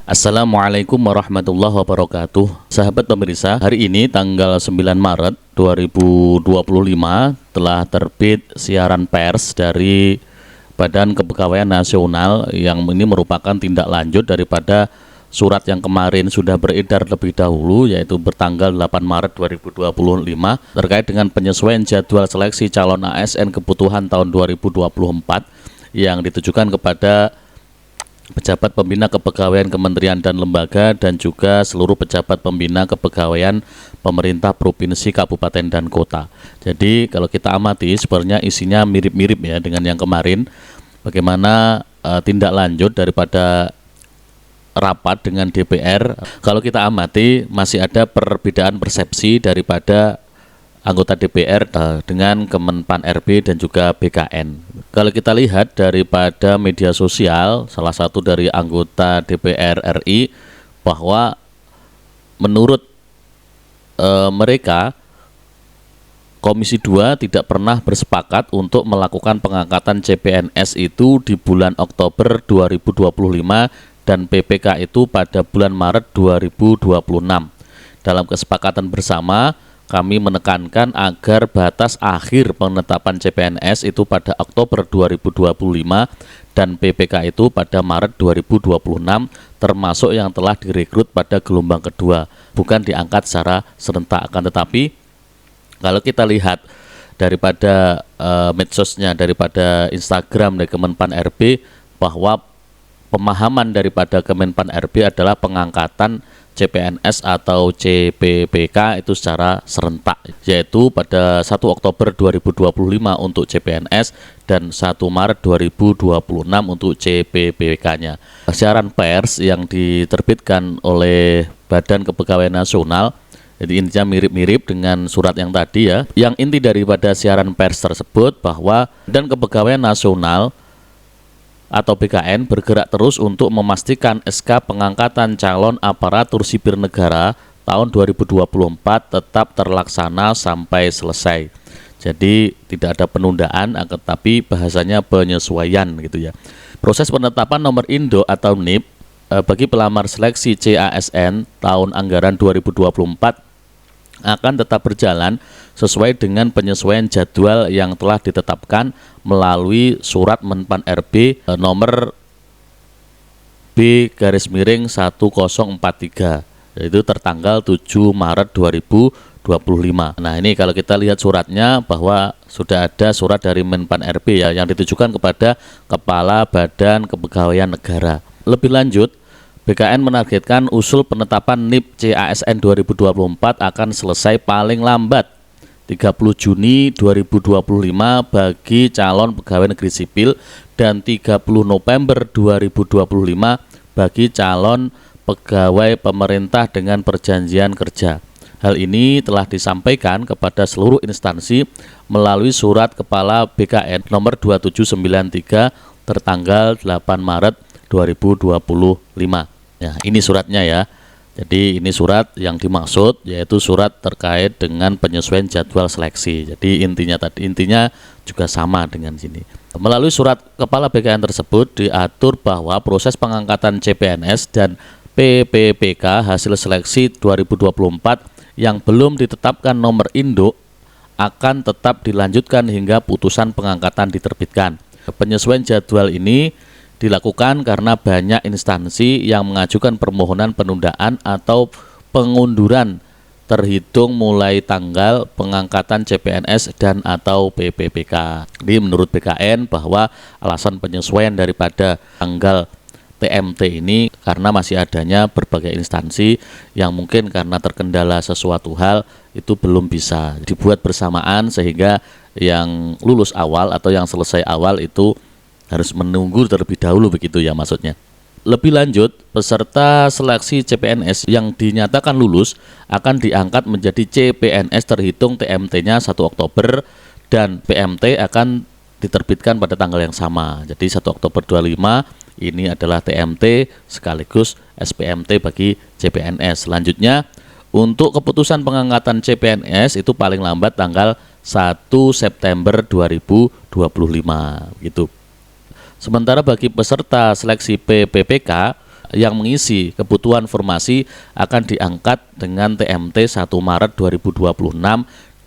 Assalamualaikum warahmatullahi wabarakatuh. Sahabat pemirsa, hari ini tanggal 9 Maret 2025 telah terbit siaran pers dari Badan Kepegawaian Nasional yang ini merupakan tindak lanjut daripada surat yang kemarin sudah beredar lebih dahulu, yaitu bertanggal 8 Maret 2025 terkait dengan penyesuaian jadwal seleksi calon ASN kebutuhan tahun 2024 yang ditujukan kepada pejabat pembina kepegawaian kementerian dan lembaga dan juga seluruh pejabat pembina kepegawaian pemerintah provinsi, kabupaten, dan kota. Jadi kalau kita amati sebenarnya isinya mirip-mirip ya dengan yang kemarin. Bagaimana tindak lanjut daripada rapat dengan DPR. Kalau kita amati masih ada perbedaan persepsi daripada anggota DPR dengan Kemenpan RB dan juga BKN. Kalau kita lihat daripada media sosial, salah satu dari anggota DPR RI bahwa menurut mereka Komisi 2 tidak pernah bersepakat untuk melakukan pengangkatan CPNS itu di bulan Oktober 2025 dan PPK itu pada bulan Maret 2026. Dalam kesepakatan bersama, kami menekankan agar batas akhir penetapan CPNS itu pada Oktober 2025 dan PPK itu pada Maret 2026, termasuk yang telah direkrut pada gelombang kedua, bukan diangkat secara serentak. Akan tetapi kalau kita lihat daripada medsosnya, daripada Instagram dari Kemenpan RB, bahwa pemahaman daripada Kemenpan RB adalah pengangkatan CPNS atau CPPK itu secara serentak, yaitu pada 1 Oktober 2025 untuk CPNS dan 1 Maret 2026 untuk CPPK-nya. Siaran pers yang diterbitkan oleh Badan Kepegawaian Nasional, jadi intinya mirip-mirip dengan surat yang tadi ya. Yang inti daripada siaran pers tersebut bahwa Badan Kepegawaian Nasional atau BKN bergerak terus untuk memastikan SK pengangkatan calon aparatur sipil negara tahun 2024 tetap terlaksana sampai selesai. Jadi tidak ada penundaan, tetapi bahasanya penyesuaian gitu ya. Proses penetapan nomor induk atau NIP bagi pelamar seleksi CASN tahun anggaran 2024 akan tetap berjalan sesuai dengan penyesuaian jadwal yang telah ditetapkan melalui surat Menpan RB nomor B/1043, yaitu tertanggal 7 Maret 2025. Nah, ini kalau kita lihat suratnya bahwa sudah ada surat dari Menpan RB ya yang ditujukan kepada Kepala Badan Kepegawaian Negara. Lebih lanjut, BKN menargetkan usul penetapan NIP CASN 2024 akan selesai paling lambat 30 Juni 2025 bagi calon pegawai negeri sipil dan 30 November 2025 bagi calon pegawai pemerintah dengan perjanjian kerja. Hal ini telah disampaikan kepada seluruh instansi melalui surat Kepala BKN nomor 2793 tertanggal 8 Maret 2025. Ya, ini suratnya ya. Jadi ini surat yang dimaksud yaitu surat terkait dengan penyesuaian jadwal seleksi. Jadi intinya juga sama dengan sini. Melalui surat Kepala BKN tersebut diatur bahwa proses pengangkatan CPNS dan PPPK hasil seleksi 2024 yang belum ditetapkan nomor induk akan tetap dilanjutkan hingga putusan pengangkatan diterbitkan. Penyesuaian jadwal ini dilakukan karena banyak instansi yang mengajukan permohonan penundaan atau pengunduran terhitung mulai tanggal pengangkatan CPNS dan atau PPPK. Jadi menurut BKN bahwa alasan penyesuaian daripada tanggal TMT ini karena masih adanya berbagai instansi yang mungkin karena terkendala sesuatu hal itu belum bisa dibuat bersamaan sehingga yang lulus awal atau yang selesai awal itu harus menunggu terlebih dahulu, begitu ya maksudnya. Lebih lanjut, peserta seleksi CPNS yang dinyatakan lulus akan diangkat menjadi CPNS terhitung TMT-nya 1 Oktober dan PMT akan diterbitkan pada tanggal yang sama. Jadi 1 Oktober 25 ini adalah TMT sekaligus SPMT bagi CPNS. Selanjutnya, untuk keputusan pengangkatan CPNS itu paling lambat tanggal 1 September 2025 gitu. Sementara bagi peserta seleksi PPPK yang mengisi kebutuhan formasi akan diangkat dengan TMT 1 Maret 2026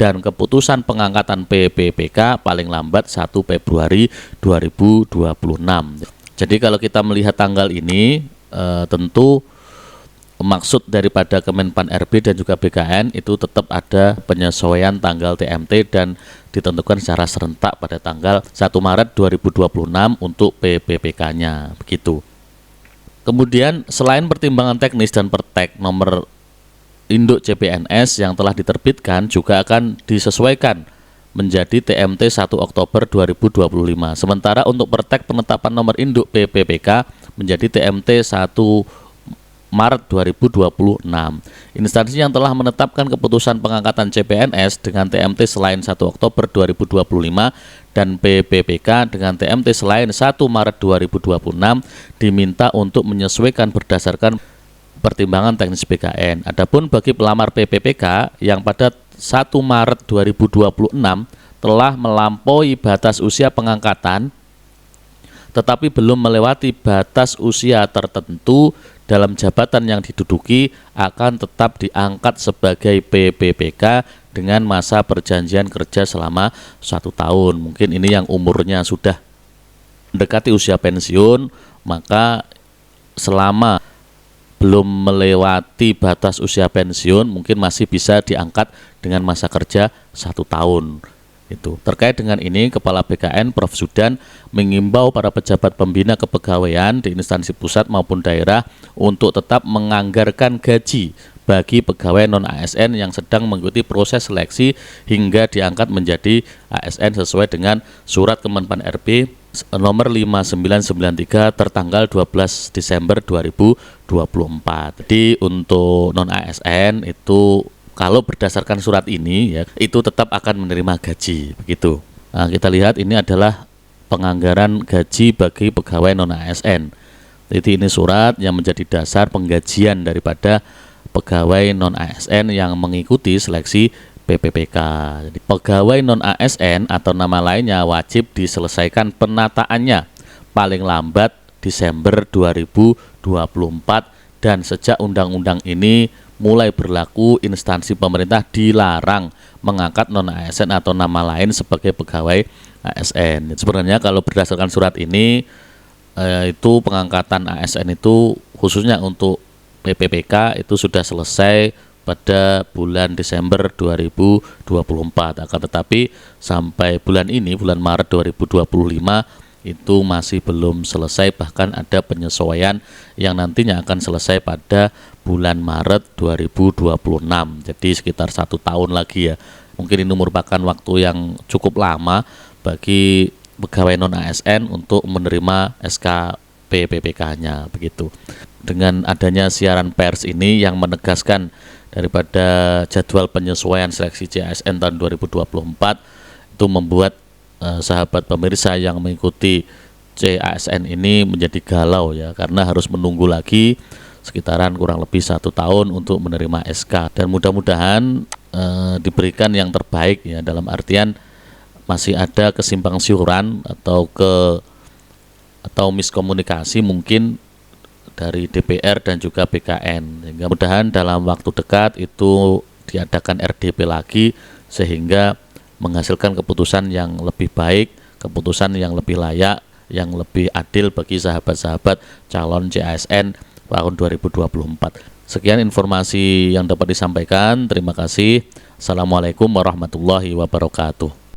dan keputusan pengangkatan PPPK paling lambat 1 Februari 2026. Jadi kalau kita melihat tanggal ini tentu maksud daripada Kemenpan RB dan juga BKN itu tetap ada penyesuaian tanggal TMT dan ditentukan secara serentak pada tanggal 1 Maret 2026 untuk PPPK-nya begitu. Kemudian selain pertimbangan teknis dan pertek nomor induk CPNS yang telah diterbitkan juga akan disesuaikan menjadi TMT 1 Oktober 2025. Sementara untuk pertek penetapan nomor induk PPPK menjadi TMT 1 Maret 2026. Instansi yang telah menetapkan keputusan pengangkatan CPNS dengan TMT selain 1 Oktober 2025 dan PPPK dengan TMT selain 1 Maret 2026 diminta untuk menyesuaikan berdasarkan pertimbangan teknis BKN. Adapun bagi pelamar PPPK yang pada 1 Maret 2026 telah melampaui batas usia pengangkatan tetapi belum melewati batas usia tertentu dalam jabatan yang diduduki akan tetap diangkat sebagai PPPK dengan masa perjanjian kerja selama 1 tahun. Mungkin ini yang umurnya sudah mendekati usia pensiun, maka selama belum melewati batas usia pensiun mungkin masih bisa diangkat dengan masa kerja 1 tahun. Terkait dengan ini, Kepala BKN Prof. Zudan mengimbau para pejabat pembina kepegawaian di instansi pusat maupun daerah untuk tetap menganggarkan gaji bagi pegawai non-ASN yang sedang mengikuti proses seleksi hingga diangkat menjadi ASN sesuai dengan Surat Kemenpan RB nomor 5993 tertanggal 12 Desember 2024. Jadi untuk non-ASN itu kalau berdasarkan surat ini ya itu tetap akan menerima gaji begitu. Nah, kita lihat ini adalah penganggaran gaji bagi pegawai non ASN. Jadi ini surat yang menjadi dasar penggajian daripada pegawai non ASN yang mengikuti seleksi PPPK. Jadi pegawai non ASN atau nama lainnya wajib diselesaikan penataannya paling lambat Desember 2024 dan sejak undang-undang ini mulai berlaku, instansi pemerintah dilarang mengangkat non-ASN atau nama lain sebagai pegawai ASN. Sebenarnya kalau berdasarkan surat ini itu pengangkatan ASN itu khususnya untuk PPPK itu sudah selesai pada bulan Desember 2024. Akan tetapi sampai bulan ini, bulan Maret 2025 itu masih belum selesai, bahkan ada penyesuaian yang nantinya akan selesai pada bulan Maret 2026. Jadi sekitar 1 tahun lagi ya. Mungkin ini merupakan waktu yang cukup lama bagi pegawai non ASN untuk menerima SK PPPK-nya begitu. Dengan adanya siaran pers ini yang menegaskan daripada jadwal penyesuaian seleksi CASN tahun 2024 itu membuat sahabat pemirsa yang mengikuti CASN ini menjadi galau ya, karena harus menunggu lagi sekitaran kurang lebih 1 tahun untuk menerima SK, dan mudah-mudahan diberikan yang terbaik ya, dalam artian masih ada kesimpang siuran atau miskomunikasi mungkin dari DPR dan juga BKN, sehingga mudah-mudahan dalam waktu dekat itu diadakan RDP lagi sehingga menghasilkan keputusan yang lebih baik, keputusan yang lebih layak, yang lebih adil bagi sahabat-sahabat calon CASN tahun 2024. Sekian informasi yang dapat disampaikan. Terima kasih. Assalamualaikum warahmatullahi wabarakatuh.